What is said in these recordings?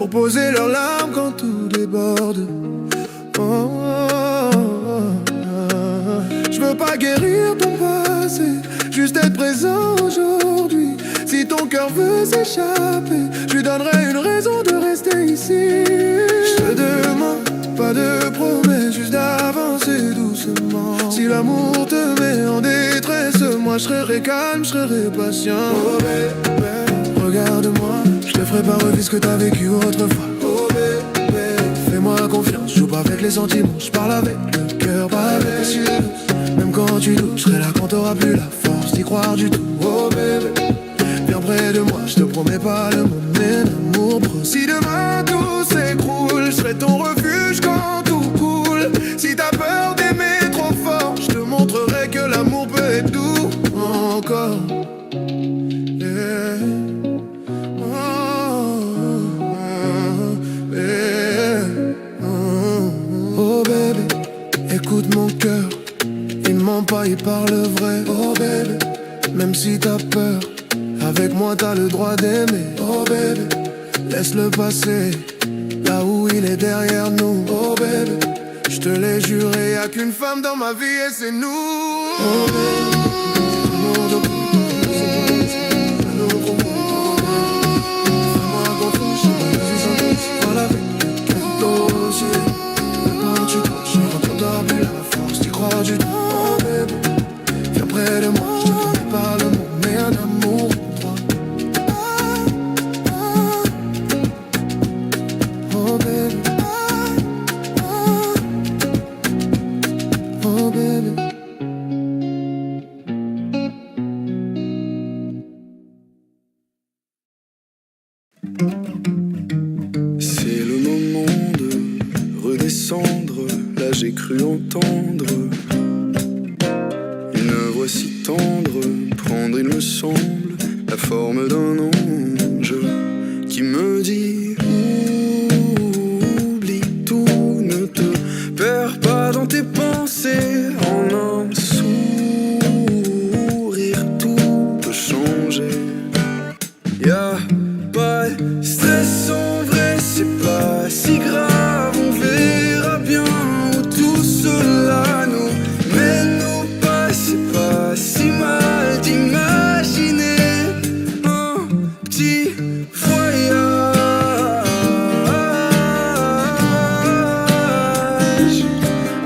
pour poser leurs larmes quand tout déborde. Oh, oh, oh, oh. Je veux pas guérir ton passé, juste être présent aujourd'hui. Si ton cœur veut s'échapper, je lui donnerai une raison de rester ici. Je te demande pas de promesses, juste d'avancer doucement. Si l'amour te met en détresse, moi je serai calme, je serai patient. Oh bébé, regarde-moi, je te ferai pas revivre ce que t'as vécu autrefois. Oh bébé, fais-moi confiance, je joue pas avec les sentiments, je parle avec le cœur, pas avec les yeux. Même quand tu doutes, je serai là quand t'auras plus la force d'y croire du tout. Oh bébé, viens près de moi, je te promets pas le monde, mais l'amour prend. Si demain tout s'écroule, je serai ton refuge quand tout coule. Si t'as peur d'aimer trop fort, je te montrerai que l'amour peut être doux encore. Yeah. Oh bébé, écoute mon cœur, il ment pas, il parle vrai. Oh bébé, même si t'as peur, avec moi t'as le droit d'aimer. Oh bébé, laisse-le passer, là où il est derrière nous. Oh bébé, je te l'ai juré, y'a qu'une femme dans ma vie et c'est nous. Oh bébé, crois du tout, oh bébé, viens près de moi, je te promets pas le monde, mais un amour pour toi. Oh bébé, oh bébé. C'est le moment de redescendre, là j'ai cru entendre une voix si tendre prendre, il me semble, la forme d'un ange qui me dit oublie tout, ne te perds pas dans tes pensées. En un sourire tout peut changer. Y'a pas de stress en vrai, c'est pas si grave, on verra bien où tout cela nous mène ou pas. C'est pas si mal d'imaginer un petit voyage,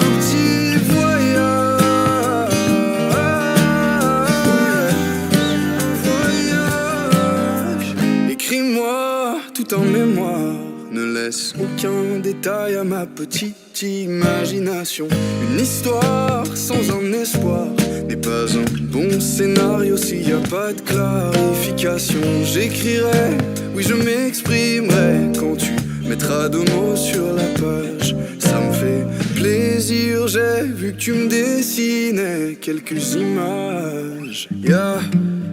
un petit voyage, un voyage. Écris-moi tout en mémoire, ne laisse aucun détail à ma petite imagination. Une histoire sans un espoir n'est pas un bon scénario s'il n'y a pas de clarification. J'écrirai, oui je m'exprimerai quand tu mettras 2 mots sur la page. Ça me fait plaisir, j'ai vu que tu me dessinais quelques images. Y'a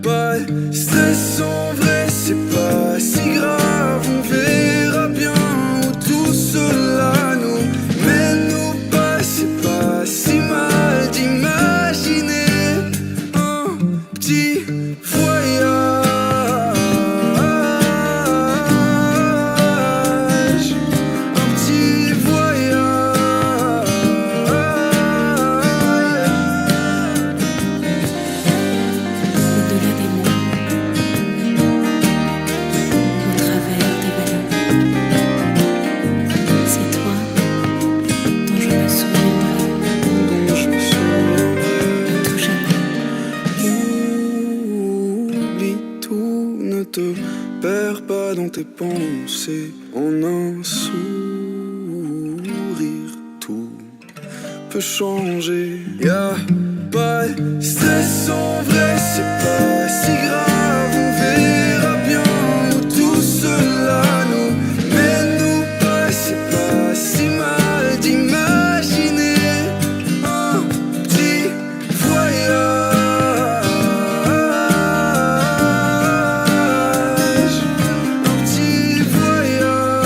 pas de stress en vrai, c'est pas si grave, on verra bien où tout cela nous mène ou pas. C'est pas si mal d'imaginer un petit voyage, un petit voyage. Au-delà des mots, au travers des valeurs, c'est toi dont je me souviendrai, Dont je me souviendrai. tout jamais. Oublie tout, ne te perds pas dans tes pensées. En un sourire, tout peut changer. Y'a pas de stress en vrai, c'est pas si grave, on verra bien où tout cela nous mène ou pas. C'est pas si mal d'imaginer un petit voyage, un petit voyage.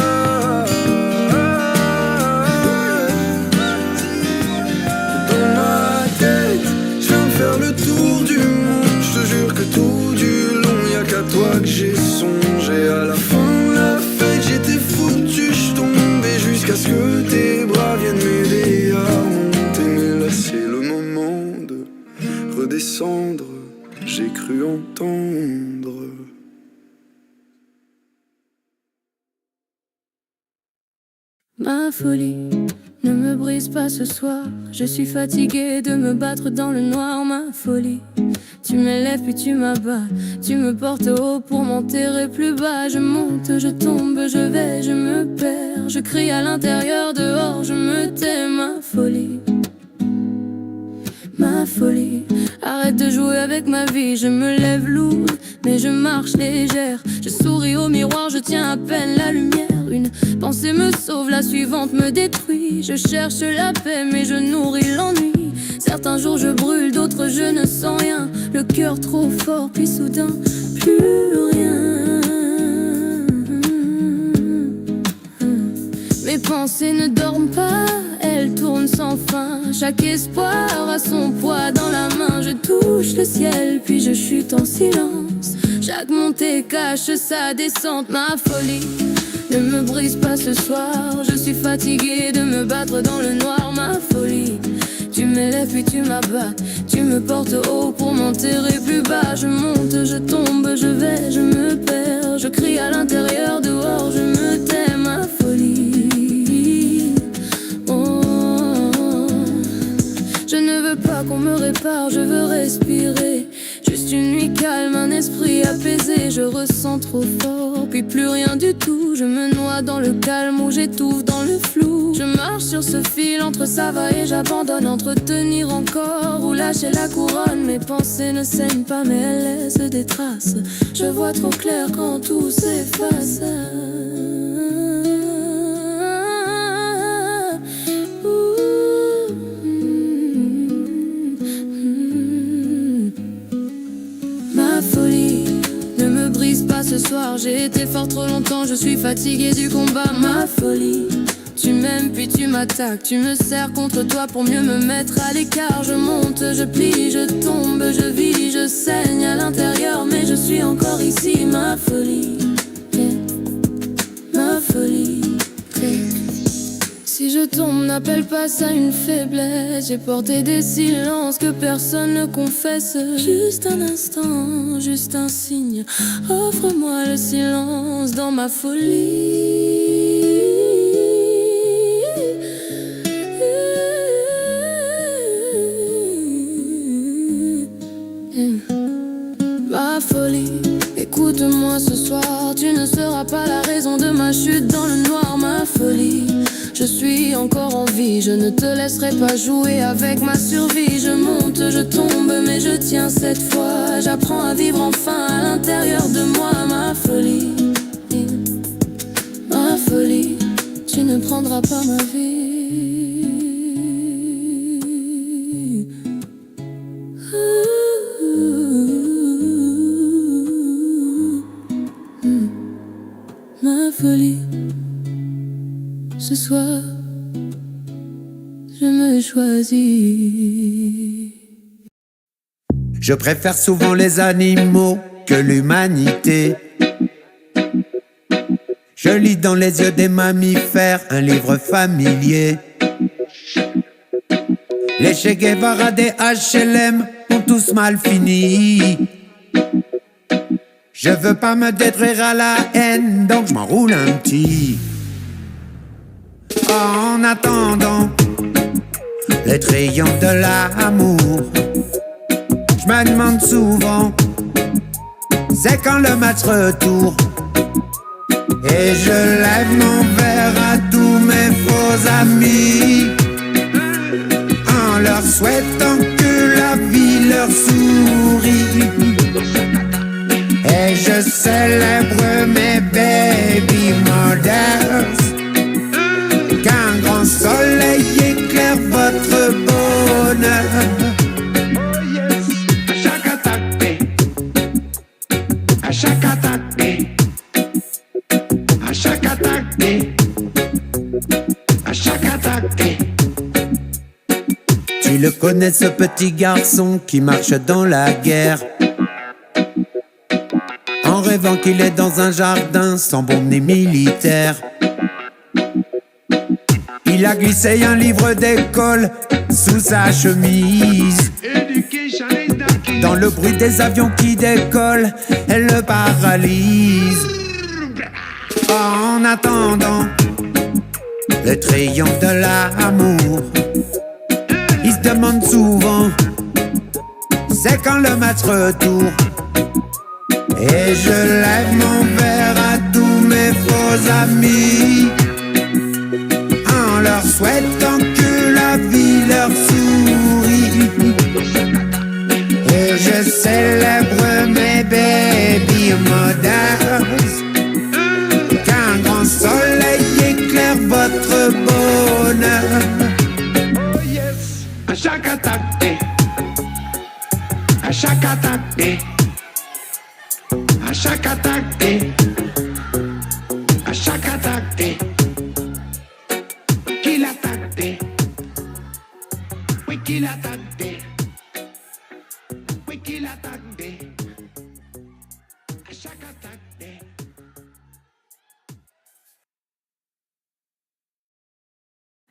Dans ma tête, je viens de faire le tour du monde. Je te jure que tout dure Ma folie ne me brise pas ce soir. Je suis fatiguée de me battre dans le noir. Ma folie, tu m'élèves puis tu m'abats. Tu me portes haut pour m'enterrer plus bas. Je monte, je tombe, je vais, je me perds. Je crie à l'intérieur, dehors, je me tais. Ma folie, ma folie, arrête de jouer avec ma vie. Je me lève lourde, mais je marche légère. Je souris au miroir, je tiens à peine la lumière. Une pensée me sauve, la suivante me détruit. Je cherche la paix, mais je nourris l'ennui. Certains jours je brûle, d'autres je ne sens rien. Le cœur trop fort, puis soudain, plus rien. Mes pensées ne dorment pas, elles tournent sans fin. Chaque espoir a son poids dans la main. Je touche le ciel, puis je chute en silence. Chaque montée cache sa descente. Ma folie ne me brise pas ce soir. Je suis fatiguée de me battre dans le noir. Ma folie, tu m'élèves puis tu m'abats. Tu me portes haut pour m'enterrer plus bas. Je monte, je tombe, je vais, je me perds. Je crie à l'intérieur, dehors, je me tais. Ma folie, oh. Je ne veux pas qu'on me répare, je veux respirer. Juste une nuit calme, un esprit apaisé. Je ressens trop fort, puis plus rien du tout. Je me noie dans le calme ou j'étouffe dans le flou. Je marche sur ce fil, entre ça va et j'abandonne. Entre tenir encore ou lâcher la couronne. Mes pensées ne saignent pas mais elles laissent des traces. Je vois trop clair quand tout s'efface. Ma folie ne me brise pas ce soir. J'ai été fort trop longtemps, je suis fatiguée du combat. Ma folie, tu m'aimes puis tu m'attaques. Tu me serres contre toi pour mieux me mettre à l'écart. Je monte, je plie, je tombe, je vis, je saigne à l'intérieur. Mais je suis encore ici. Ma folie, yeah. Ma folie, yeah. Si je tombe, n'appelle pas ça une faiblesse. J'ai porté des silences que personne ne confesse. Juste un instant, juste un signe. Offre-moi le silence dans ma folie. Ma folie, écoute-moi ce soir. Tu ne seras pas la raison de ma chute dans le noir. Ma folie, je suis encore en vie, je ne te laisserai pas jouer avec ma survie. Je monte, je tombe, mais je tiens cette fois. J'apprends à vivre enfin à l'intérieur de moi. Ma folie, tu ne prendras pas ma vie. Ma folie, ce soir, je me choisis. Je préfère souvent les animaux que l'humanité. Je lis dans les yeux des mammifères un livre familier. Les Che Guevara des HLM ont tous mal fini. Je veux pas me détruire à la haine, donc je m'enroule un petit. En attendant le triomphe de l'amour, je me demande souvent c'est quand le match retour. Et je lève mon verre à tous mes faux amis en leur souhaitant que la vie leur sourit. Et je célèbre mes baby mothers, qu'un grand soleil éclaire votre bonheur. Oh yes, à chaque attaque, à chaque attaque, à chaque attaque, à chaque attaque. Tu le connais ce petit garçon qui marche dans la guerre, en rêvant qu'il est dans un jardin sans bombe ni militaire. Il a glissé un livre d'école sous sa chemise. Dans le bruit des avions qui décollent, elle le paralyse. En attendant le triomphe de l'amour. Ils se demandent souvent c'est quand le match retour. Et je lève mon verre à tous mes faux amis en leur souhaitant que la vie leur sourit. Et je célèbre mes baby mothers, qu'un grand soleil éclaire votre bonheur. Oh yes, à chaque attaque, à chaque attaque, à chaque attaque, à chaque attaque, qu'il attaque, oui qu'il attaque, oui qu'il attaque, à chaque attaque.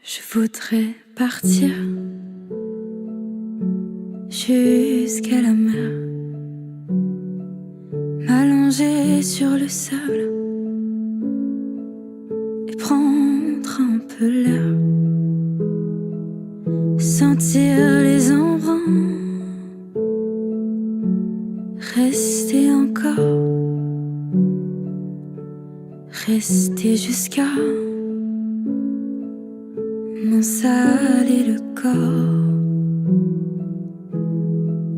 Je voudrais partir jusqu'à la mer, m'allonger sur le sable et prendre un peu l'air, sentir les embruns, rester encore, rester jusqu'à m'en saler le corps.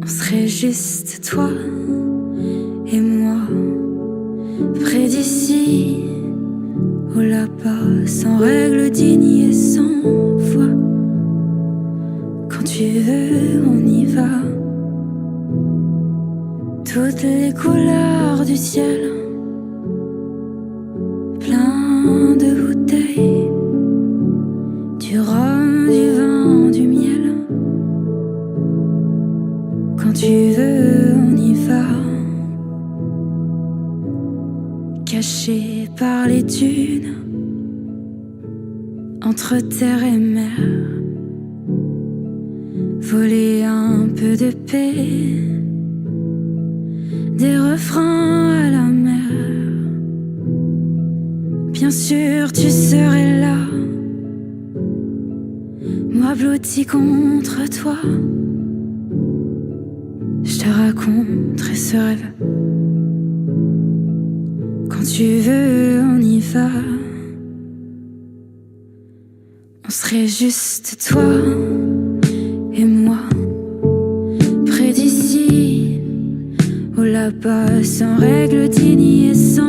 On serait juste toi et moi, près d'ici ou là-bas, sans règles dignes et sans foi. Quand tu veux, on y va. Toutes les couleurs du ciel, plein de bouteilles, du rhum, du vin, du miel. Quand tu veux, on y va. Caché par les dunes, entre terre et mer, voler un peu de paix, des refrains à la mer. Bien sûr, tu serais là, moi blotti contre toi. Je te raconterai ce rêve. Quand tu veux, on y va. On serait juste toi et moi, près d'ici ou là-bas, sans règles dignes et sans